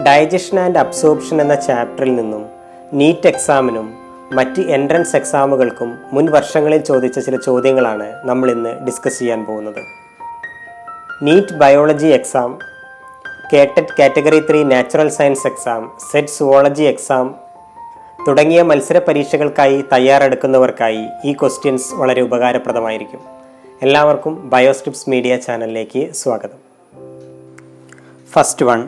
Digestion and absorption എന്ന ചാപ്റ്ററിൽ നിന്നും നീറ്റ് എക്സാമിനും മറ്റ് എൻട്രൻസ് എക്സാമുകൾക്കും മുൻ വർഷങ്ങളിൽ ചോദിച്ച ചില ചോദ്യങ്ങളാണ് നമ്മൾ ഇന്ന് ഡിസ്കസ് ചെയ്യാൻ പോകുന്നത്. NEET biology exam, KTET category 3 natural science exam, SET zoology exam തുടങ്ങിയ മത്സര പരീക്ഷകൾക്കായി തയ്യാറെടുക്കുന്നവർക്കായി ഈ ക്വസ്റ്റ്യൻസ് വളരെ ഉപകാരപ്രദമായിരിക്കും. എല്ലാവർക്കും ബയോസ്ട്രിപ്സ് മീഡിയ ചാനലിലേക്ക് സ്വാഗതം. First one,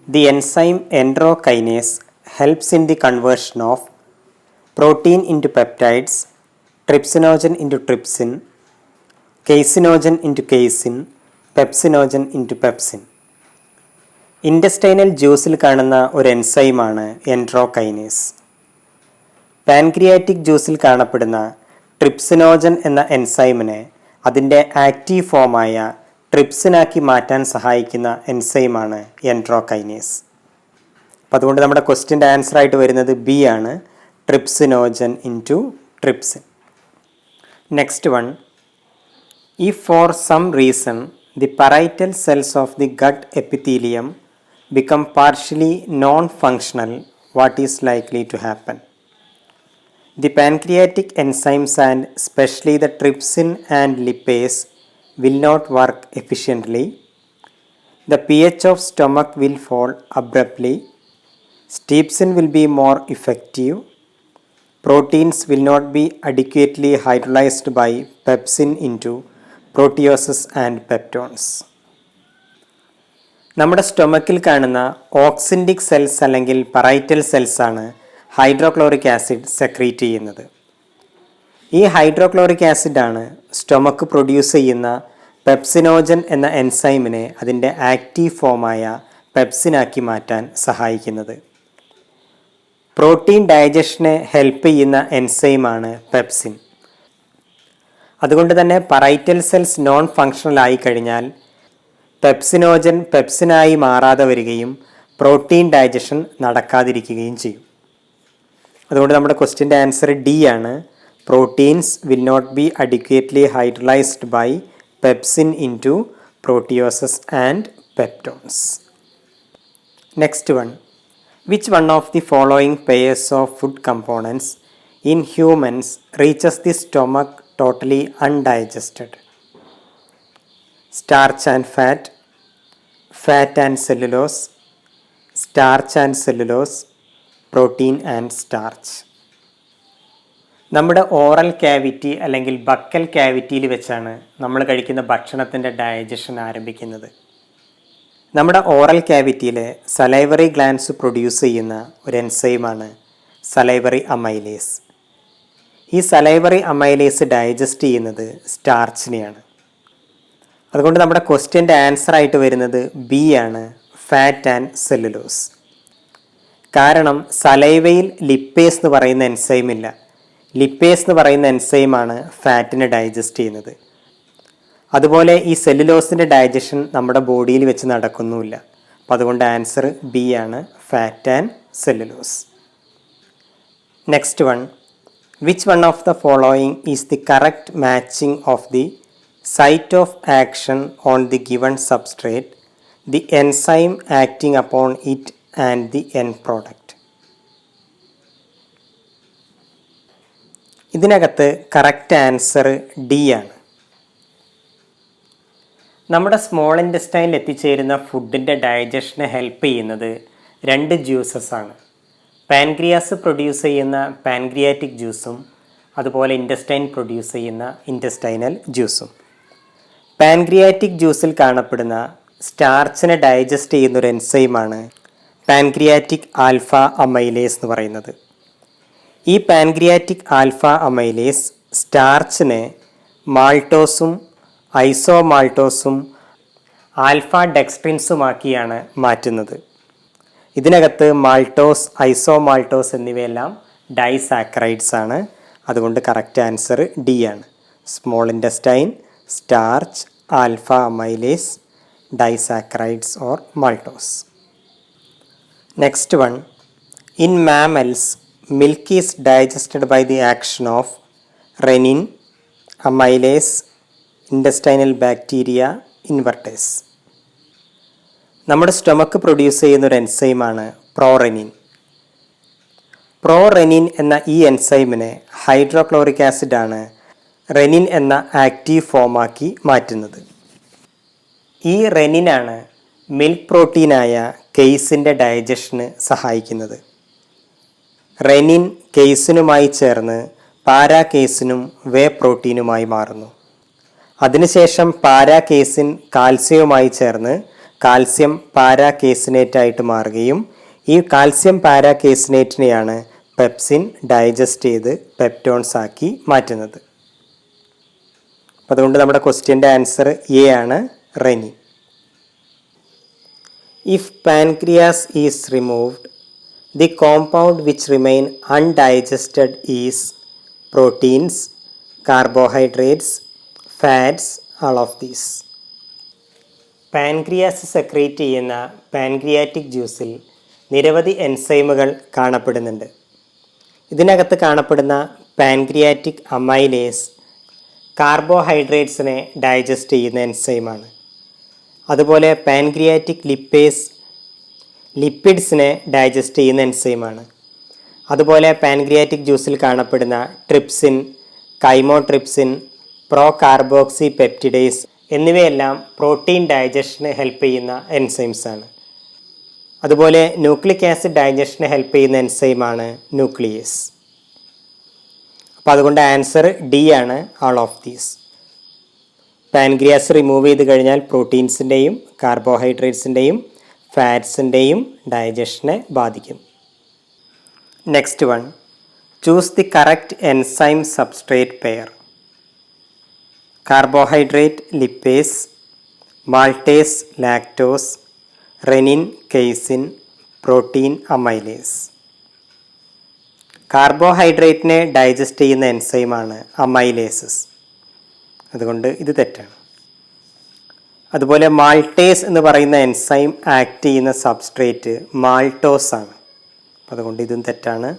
the enzyme enterokinase helps in the conversion of protein into peptides, trypsinogen into trypsin, casinogen into casein, pepsinogen into pepsin. Intestinal ജ്യൂസിൽ കാണുന്ന ഒരു എൻസൈമാണ് എൻട്രോകൈനേസ്. പാൻക്രിയാറ്റിക് ജ്യൂസിൽ കാണപ്പെടുന്ന ട്രിപ്സിനോജൻ എന്ന എൻസൈമിനെ അതിൻ്റെ ആക്റ്റീവ് ഫോമായ ട്രിപ്സിനാക്കി മാറ്റാൻ സഹായിക്കുന്ന എൻസൈമാണ് എൻട്രോകൈനേസ്. അപ്പം അതുകൊണ്ട് നമ്മുടെ ക്വസ്റ്റ്യൻ്റെ ആൻസർ ആയിട്ട് വരുന്നത് ബി ആണ്, trypsinogen into trypsin. Next one, if for some reason the parietal cells of the gut epithelium become partially non-functional, what is likely to happen? The pancreatic enzymes and especially the trypsin and lipase will not work efficiently. The pH of stomach will fall abruptly. Trypsin will be more effective. Proteins will not be adequately hydrolyzed by pepsin into proteases and peptones. നമ്മുടെ സ്റ്റൊമക്കിൽ കാണുന്ന oxyntic cells അല്ലെങ്കിൽ parietal cells ആണ് hydrochloric acid secrete ചെയ്യുന്നത്. ഈ hydrochloric ആസിഡാണ് stomach produce ചെയ്യുന്ന pepsinogen എന്ന എൻസൈമിനെ അതിൻ്റെ active ഫോമായ പെപ്സിനാക്കി മാറ്റാൻ സഹായിക്കുന്നത്. പ്രോട്ടീൻ ഡൈജഷനെ ഹെൽപ്പ് ചെയ്യുന്ന എൻസൈമാണ് പെപ്സിൻ. അതുകൊണ്ട് തന്നെ പറൈറ്റൽ സെൽസ് നോൺ ഫങ്ഷണൽ ആയി കഴിഞ്ഞാൽ പെപ്സിനോജൻ പെപ്സിനായി മാറാതെ വരികയും പ്രോട്ടീൻ ഡൈജഷൻ നടക്കാതിരിക്കുകയും ചെയ്യും. അതുകൊണ്ട് നമ്മുടെ ക്വസ്റ്റ്യൻ്റെ ആൻസർ ഡി ആണ്, proteins will not be adequately hydrolysed by pepsin into proteases and peptones. Next one, which one of the following pairs of food components in humans reaches the stomach totally undigested? Starch and fat, fat and cellulose, starch and cellulose, protein and starch. നമ്മുടെ oral cavity അല്ലെങ്കിൽ buccal ക്യാവിറ്റിയിൽ വെച്ചാണ് നമ്മൾ കഴിക്കുന്ന ഭക്ഷണത്തിൻ്റെ digestion ആരംഭിക്കുന്നത്. നമ്മുടെ oral ക്യാവിറ്റിയിൽ salivary glands produce ചെയ്യുന്ന ഒരു എൻസൈമാണ് സലൈവറി അമൈലേസ്. ഈ സലൈവറി അമൈലേസ് ഡൈജസ്റ്റ് ചെയ്യുന്നത് സ്റ്റാർച്ചിനെയാണ്. അതുകൊണ്ട് നമ്മുടെ ക്വസ്റ്റ്യൻ്റെ ആൻസർ ആയിട്ട് വരുന്നത് ബി ആണ്, ഫാറ്റ് ആൻഡ് സെല്ലുലോസ്. കാരണം സലൈവയിൽ ലിപ്പേസ് എന്ന് പറയുന്ന എൻസൈം ഇല്ല. ലിപ്പേസ് എന്ന് പറയുന്ന എൻസൈമാണ് ഫാറ്റിനെ ഡൈജസ്റ്റ് ചെയ്യുന്നത്. അതുപോലെ ഈ സെല്ലുലോസിൻ്റെ ഡൈജഷൻ നമ്മുടെ ബോഡിയിൽ വെച്ച് നടക്കുന്നുമില്ല. അപ്പോൾ അതുകൊണ്ട് ആൻസർ ബി ആണ്, fat and cellulose. Next one, which one of the following is the correct matching of the site of action on the given substrate, the enzyme acting upon it and the end product? ഇതിനകത്ത് correct answer D ആണ്. നമ്മുടെ small ഇൻറ്റസ്റ്റൈനിൽ എത്തിച്ചേരുന്ന ഫുഡിൻ്റെ ഡൈജഷനെ help ചെയ്യുന്നത് രണ്ട് juices ആണ്. Pancreas produce ചെയ്യുന്ന pancreatic ജ്യൂസും അതുപോലെ ഇൻറ്റസ്റ്റൈൻ പ്രൊഡ്യൂസ് ചെയ്യുന്ന ഇൻറ്റസ്റ്റൈനൽ ജ്യൂസും. പാൻക്രിയാറ്റിക് ജ്യൂസിൽ കാണപ്പെടുന്ന സ്റ്റാർച്ചിനെ ഡൈജസ്റ്റ് ചെയ്യുന്നൊരു എൻസൈമാണ് പാൻക്രിയാറ്റിക് ആൽഫ അമൈലേസ് എന്ന് പറയുന്നത്. ഈ പാൻക്രിയാറ്റിക് ആൽഫ അമൈലേസ് സ്റ്റാർച്ചിനെ മാൾട്ടോസും ഐസോമാൾട്ടോസും ആൽഫ ഡെക്സ്ട്രിൻസുമാക്കിയാണ് മാറ്റുന്നത്. ഇതിനകത്ത് മാൾട്ടോസ്, ഐസോമാൾട്ടോസ് എന്നിവയെല്ലാം ഡൈസാക്കറൈഡ്സ് ആണ്. അതുകൊണ്ട് കറക്റ്റ് ആൻസർ ഡി ആണ്, small intestine, starch, alpha amylase, disaccharides or maltose. Next one, in mammals milk is digested by the action of renin, amylase, intestinal bacteria, invertase. നമ്മുടെ stomach produce ചെയ്യുന്ന ഒരു എൻസൈമാണ് പ്രോറെനിൻ. പ്രോറെനിൻ എന്ന ഈ എൻസൈമിനെ hydrochloric ആസിഡാണ് renin എന്ന active ഫോമാക്കി മാറ്റുന്നത്. ഈ റെനിനാണ് milk പ്രോട്ടീനായ കെയ്സിൻ്റെ digestion സഹായിക്കുന്നത്. Renin കെയ്സിനുമായി ചേർന്ന് പാരാകേസിനും വേ പ്രോട്ടീനുമായി മാറുന്നു. അതിനുശേഷം പാരാകേസിൻ കാൽസ്യവുമായി ചേർന്ന് കാൽസ്യം പാരാകേസിനേറ്റായിട്ട് മാറുകയും ഈ കാൽസ്യം പാരാകേസിനേറ്റിനെയാണ് പെപ്സിൻ ഡൈജസ്റ്റ് ചെയ്ത് പെപ്റ്റോൺസ് ആക്കി മാറ്റുന്നത്. അതുകൊണ്ട് നമ്മുടെ ക്വസ്റ്റ്യൻ്റെ ആൻസർ എ ആണ്, renin. If pancreas is removed, the compound which remain undigested is proteins, carbohydrates, fats, all of these. Pancreas secrete ചെയ്യുന്ന പാൻക്രിയാറ്റിക് ജ്യൂസിൽ നിരവധി എൻസൈമുകൾ കാണപ്പെടുന്നുണ്ട്. ഇതിനകത്ത് കാണപ്പെടുന്ന പാൻക്രിയാറ്റിക് അമൈലേസ് കാർബോഹൈഡ്രേറ്റ്സിനെ ഡൈജസ്റ്റ് ചെയ്യുന്ന എൻസൈമാണ്. അതുപോലെ പാൻക്രിയാറ്റിക് ലിപ്പേസ് ലിപ്പിഡ്സിനെ ഡൈജസ്റ്റ് ചെയ്യുന്ന എൻസൈമാണ്. അതുപോലെ പാൻക്രിയാറ്റിക് ജ്യൂസിൽ കാണപ്പെടുന്ന trypsin, chymotrypsin, pro carboxy peptidase എന്നിവയെല്ലാം പ്രോട്ടീൻ ഡൈജഷന് ഹെൽപ്പ് ചെയ്യുന്ന എൻസൈംസാണ്. അതുപോലെ ന്യൂക്ലിക് ആസിഡ് ഡൈജഷന് ഹെൽപ്പ് ചെയ്യുന്ന എൻസൈമാണ് ന്യൂക്ലിയസ്. അപ്പോൾ അതുകൊണ്ട് ആൻസർ ഡി ആണ്, all of these. Pancreas remove ചെയ്ത് കഴിഞ്ഞാൽ പ്രോട്ടീൻസിൻ്റെയും കാർബോഹൈഡ്രേറ്റ്സിൻ്റെയും ഫാറ്റ്സിൻ്റെയും ഡൈജഷനെ ബാധിക്കും. Next one, choose the correct enzyme substrate pair. Carbohydrate lipase, maltase lactose, rennin casein, protein amylase. കാർബോഹൈഡ്രേറ്റിനെ ഡൈജസ്റ്റ് ചെയ്യുന്ന എൻസൈമാണ് അമൈലേസസ്. അതുകൊണ്ട് ഇത് തെറ്റാണ്. അതുപോലെ മാൾട്ടേസ് എന്ന് പറയുന്ന എൻസൈം ആക്ട് ചെയ്യുന്ന സബ്സ്ട്രേറ്റ് മാൾട്ടോസ് ആണ്. അതുകൊണ്ട് ഇതും തെറ്റാണ്.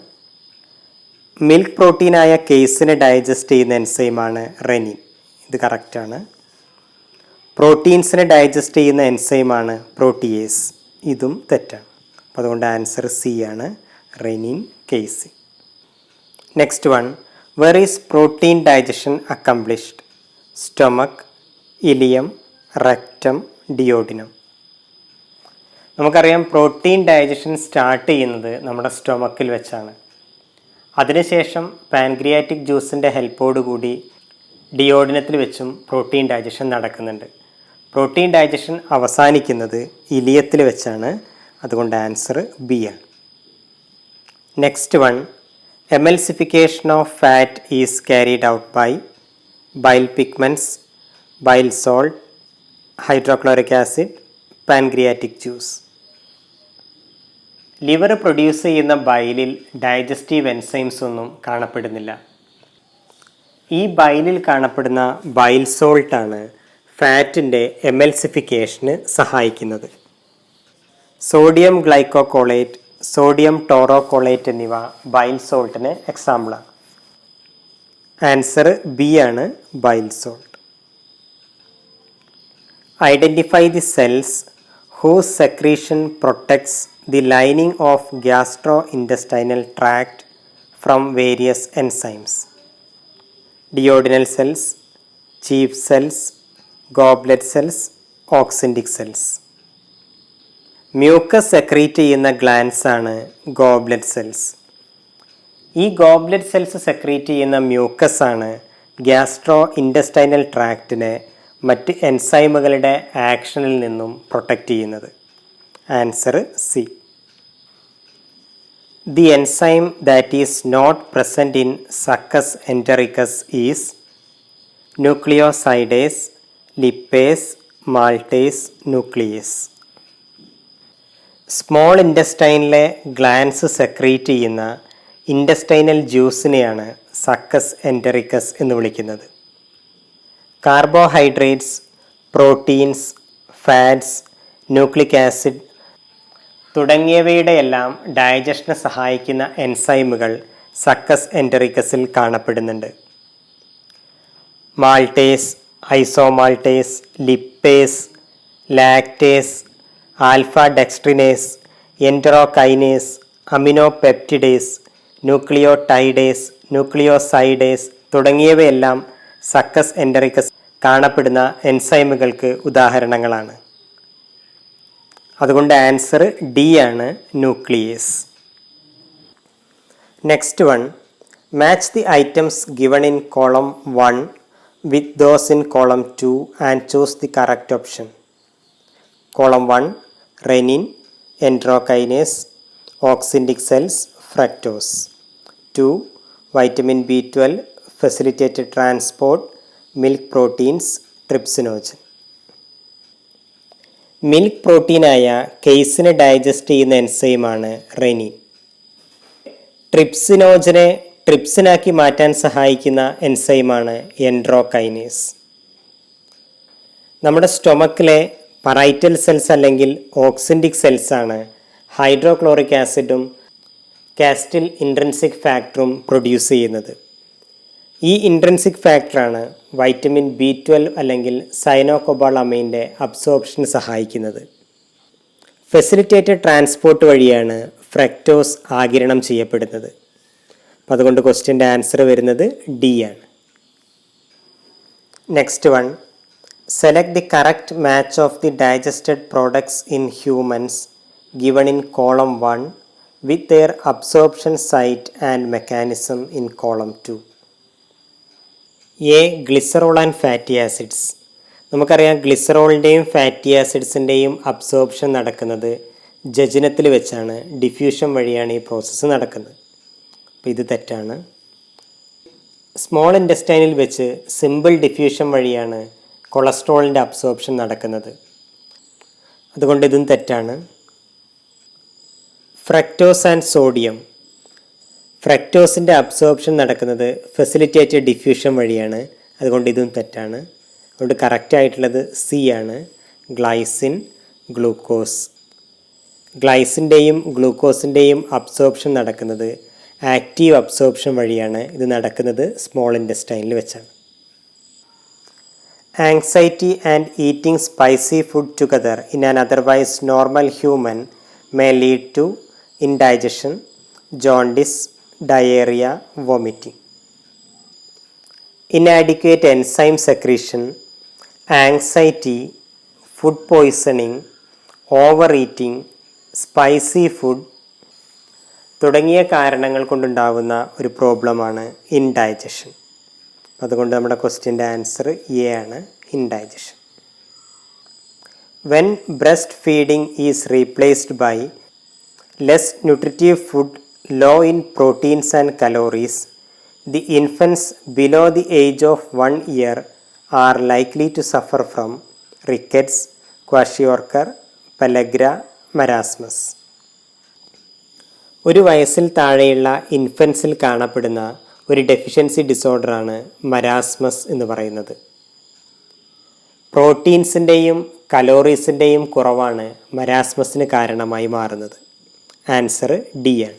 മിൽക്ക് പ്രോട്ടീനായ കേസിനെ ഡൈജസ്റ്റ് ചെയ്യുന്ന എൻസൈമാണ് റെനിൻ. ഇത് കറക്റ്റാണ്. പ്രോട്ടീൻസിനെ ഡൈജസ്റ്റ് ചെയ്യുന്ന എൻസൈമാണ് പ്രോട്ടിയേസ്. ഇതും തെറ്റാണ്. അപ്പോൾ അതുകൊണ്ട് ആൻസർ സി ആണ്, renin casein. Next one, were is protein digestion accomplished? Stomach, ileum, rectum, duodenum. നമുക്കറിയാം പ്രോട്ടീൻ ഡൈജഷൻ സ്റ്റാർട്ട് ചെയ്യുന്നത് നമ്മുടെ സ്റ്റൊമക്കിൽ വെച്ചാണ്. അതിനുശേഷം പാൻക്രിയാറ്റിക് ജ്യൂസിൻ്റെ ഹെൽപ്പോടുകൂടി ഡിയോഡിനത്തിൽ വെച്ചും പ്രോട്ടീൻ ഡൈജഷൻ നടക്കുന്നുണ്ട്. പ്രോട്ടീൻ ഡൈജഷൻ അവസാനിക്കുന്നത് ഇലിയത്തിൽ വെച്ചാണ്. അതുകൊണ്ട് ആൻസർ ബി ആണ്. Next one, emulsification of fat is carried out by bile pigments, bile salt, hydrochloric acid, pancreatic juice. Liver produce ചെയ്യുന്ന ബൈലിൽ ഡൈജസ്റ്റീവ് എൻസൈംസ് ഒന്നും കാണപ്പെടുന്നില്ല. ഈ ബൈലിൽ കാണപ്പെടുന്ന ബൈൽ സോൾട്ടാണ് ഫാറ്റിൻ്റെ എമൽസിഫിക്കേഷന് സഹായിക്കുന്നത്. സോഡിയം ഗ്ലൈക്കോകോളേറ്റ്, സോഡിയം ടോറോകോളേറ്റ് എന്നിവ ബൈൽ സോൾട്ടിന് എക്സാമ്പിളാണ്. ആൻസർ ബി ആണ്, bile salt. Identify the cells whose secretion protects the lining of gastrointestinal tract from various enzymes. Duodenal cells, chief cells, goblet cells, oxyntic cells. Mucus secrete ചെയ്യുന്ന glands ആണ് goblet cells. ഈ goblet cells secrete ചെയ്യുന്ന mucus ആണ് gastrointestinal ട്രാക്റ്റിനെ മറ്റ് എൻസൈമുകളുടെ ആക്ഷനിൽ നിന്നും പ്രൊട്ടക്റ്റ് ചെയ്യുന്നത്. Answer C. The enzyme that is not present in succus entericus is nucleosidase, lipase, maltase, nuclease. Small ഇൻറ്റസ്റ്റൈനിലെ ഗ്ലാൻസ് സെക്രീറ്റ് ചെയ്യുന്ന ഇൻറ്റസ്റ്റൈനൽ ജ്യൂസിനെയാണ് സക്കസ് എൻറ്ററിക്കസ് എന്ന് വിളിക്കുന്നത്. Carbohydrates, proteins, fats, nucleic acid തുടങ്ങിയവയുടെയെല്ലാം ഡൈജഷനെ സഹായിക്കുന്ന എൻസൈമുകൾ സക്കസ് എൻറ്ററിക്കസിൽ കാണപ്പെടുന്നുണ്ട്. Maltase, isomaltase, lipase, lactase, alpha dextrinase, enterokinase, aminopeptidase, nucleotidase, nucleosidase തുടങ്ങിയവയെല്ലാം സക്കസ് എൻറ്ററിക്കസ് കാണപ്പെടുന്ന എൻസൈമുകൾക്ക് ഉദാഹരണങ്ങളാണ്. അതുകൊണ്ട് ആൻസർ ഡി ആണ്, nuclease. Next one, match the items given in column 1 with those in column 2 and choose the correct option. Column 1 rennin, enterokinase, oxyntic cells, fructose. 2 vitamin B12, facilitated transport, milk proteins, trypsinogen. Milk പ്രോട്ടീനായ കെയ്സിനെ digest ചെയ്യുന്ന എൻസൈമാണ് renin. ട്രിപ്സിനോജനെ ട്രിപ്സിനാക്കി മാറ്റാൻ സഹായിക്കുന്ന എൻസൈമാണ് എൻട്രോകൈനേസ്. നമ്മുടെ സ്റ്റൊമക്കിലെ parietal cells അല്ലെങ്കിൽ oxyntic സെൽസാണ് hydrochloric ആസിഡും കാസ്റ്റിൽ intrinsic ഫാക്ടറും പ്രൊഡ്യൂസ് ചെയ്യുന്നത്. ഈ ഇൻട്രിൻസിക് ഫാക്ടറാണ് വൈറ്റമിൻ B12 അല്ലെങ്കിൽ സൈനോകൊബാളമൈൻ്റെ അബ്സോർപ്ഷന് സഹായിക്കുന്നത്. ഫെസിലിറ്റേറ്റഡ് ട്രാൻസ്പോർട്ട് വഴിയാണ് ഫ്രക്ടോസ് ആഗിരണം ചെയ്യപ്പെടുന്നത്. അപ്പം അതുകൊണ്ട് ക്വസ്റ്റ്യൻ്റെ ആൻസർ വരുന്നത് ഡി ആണ്. Next one, select the correct match of the digested products in humans given in column 1 with their absorption site and mechanism in column 2. A, glycerol and fatty acids. നമുക്കറിയാം ഗ്ലിസറോളിൻ്റെയും fatty ആസിഡ്സിൻ്റെയും absorption നടക്കുന്നത് ജജനത്തിൽ വെച്ചാണ്, diffusion വഴിയാണ് ഈ process നടക്കുന്നത്. അപ്പോൾ ഇത് തെറ്റാണ്. സ്മോൾ ഇൻറ്റസ്റ്റൈനിൽ വെച്ച് സിമ്പിൾ ഡിഫ്യൂഷൻ വഴിയാണ് കൊളസ്ട്രോളിൻ്റെ അബ്സോർപ്ഷൻ നടക്കുന്നത്. അതുകൊണ്ട് ഇതും തെറ്റാണ്. Fructose and sodium. ഫ്രക്ടോസിൻ്റെ അബ്സോർപ്ഷൻ നടക്കുന്നത് ഫെസിലിറ്റേറ്റഡ് ഡിഫ്യൂഷൻ വഴിയാണ്. അതുകൊണ്ട് ഇതും തെറ്റാണ്. അതുകൊണ്ട് കറക്റ്റ് ആയിട്ടുള്ളത് സി ആണ്, ഗ്ലൈസിൻ, ഗ്ലൂക്കോസ്. ഗ്ലൈസിൻ്റെയും ഗ്ലൂക്കോസിൻ്റെയും അബ്സോർപ്ഷൻ നടക്കുന്നത് ആക്റ്റീവ് അബ്സോർപ്ഷൻ വഴിയാണ്. ഇത് നടക്കുന്നത് സ്മോൾ ഇൻറ്റസ്റ്റൈനിൽ വെച്ചാണ്. Anxiety and eating spicy food together in an otherwise normal human may lead to indigestion, jaundice, diarrhea, vomiting. Inadequate enzyme secretion, anxiety, food poisoning, overeating, spicy food തുടങ്ങിയ കാരണങ്ങൾ കൊണ്ടുണ്ടാകുന്ന ഒരു പ്രോബ്ലമാണ് ഇൻഡൈജഷൻ. അതുകൊണ്ട് നമ്മുടെ ക്വസ്റ്റ്യൻ്റെ ആൻസർ എ ആണ്, indigestion. When breastfeeding is replaced by less nutritive food low in proteins and calories, the infants below the age of 1 year are likely to suffer from rickets, kwashiorkor, pellagra, marasmus. ഒരു വയസ്സിൽ താഴെയുള്ള ഇൻഫൻസിൽ കാണപ്പെടുന്ന ഒരു deficiency ഡിസോർഡറാണ് marasmus എന്ന് പറയുന്നത്. പ്രോട്ടീൻസിൻ്റെയും കലോറീസിൻ്റെയും കുറവാണ് മരാസ്മസിന് കാരണമായി മാറുന്നത്. ആൻസർ ഡി ആണ്.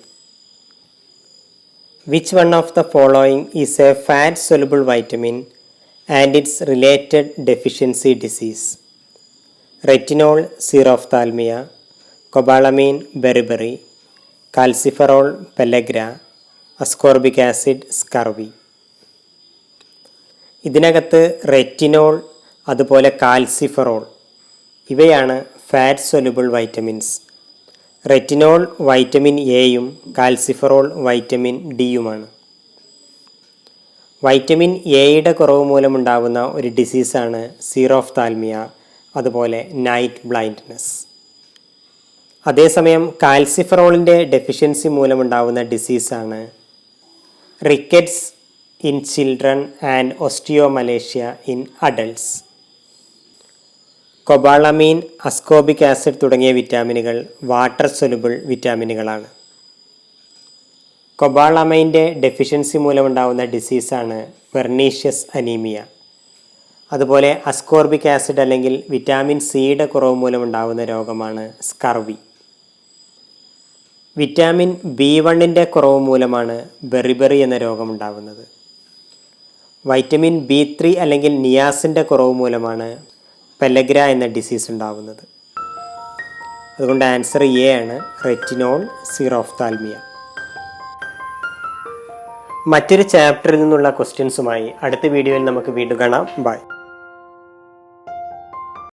Which one of the following is a fat soluble vitamin and its related deficiency disease? Retinol, xerophthalmia, cobalamin, beriberi, calciferol, pellagra, ascorbic acid, scurvy. ഇതിനകത്ത് റെറ്റിനോൾ, അതുപോലെ കാൽസിഫറോൾ ഇവയാണ് fat soluble vitamins. Retinol vitamin എയും calciferol vitamin ഡിയുമാണ്. Vitamin എയുടെ കുറവ് മൂലമുണ്ടാകുന്ന ഒരു ഡിസീസാണ് സീറോഫ്താൽമിയ, അതുപോലെ നൈറ്റ് ബ്ലൈൻഡ്നെസ്. അതേസമയം കാൽസിഫറോളിൻ്റെ ഡെഫിഷ്യൻസി മൂലമുണ്ടാകുന്ന ഡിസീസാണ് rickets in children and osteomalacia in adults. Cobalamin, ascorbic acid തുടങ്ങിയ വിറ്റാമിനുകൾ വാട്ടർ സൊലുബിൾ വിറ്റാമിനുകളാണ്. കൊബാളമൈൻ്റെ ഡെഫിഷ്യൻസി മൂലമുണ്ടാകുന്ന ഡിസീസാണ് പെർനീഷ്യസ് അനീമിയ. അതുപോലെ അസ്കോർബിക് ആസിഡ് അല്ലെങ്കിൽ വിറ്റാമിൻ സിയുടെ കുറവ് മൂലമുണ്ടാകുന്ന രോഗമാണ് സ്കർവി. വിറ്റാമിൻ B1ൻ്റെ കുറവ് മൂലമാണ് ബെറിബറി എന്ന രോഗമുണ്ടാകുന്നത്. വൈറ്റമിൻ B3 അല്ലെങ്കിൽ നിയാസിൻ്റെ കുറവ് മൂലമാണ് പെല്ലഗ്ര എന്ന ഡിസീസ് ഉണ്ടാകുന്നത്. അതുകൊണ്ട് ആൻസർ എ ആണ്, റെറ്റിനോൾ സീറോഫ്താൽമിയ. മറ്റൊരു ചാപ്റ്ററിൽ നിന്നുള്ള ക്വസ്റ്റ്യൻസുമായി അടുത്ത വീഡിയോയിൽ നമുക്ക് വീണ്ടും കാണാം. ബൈ.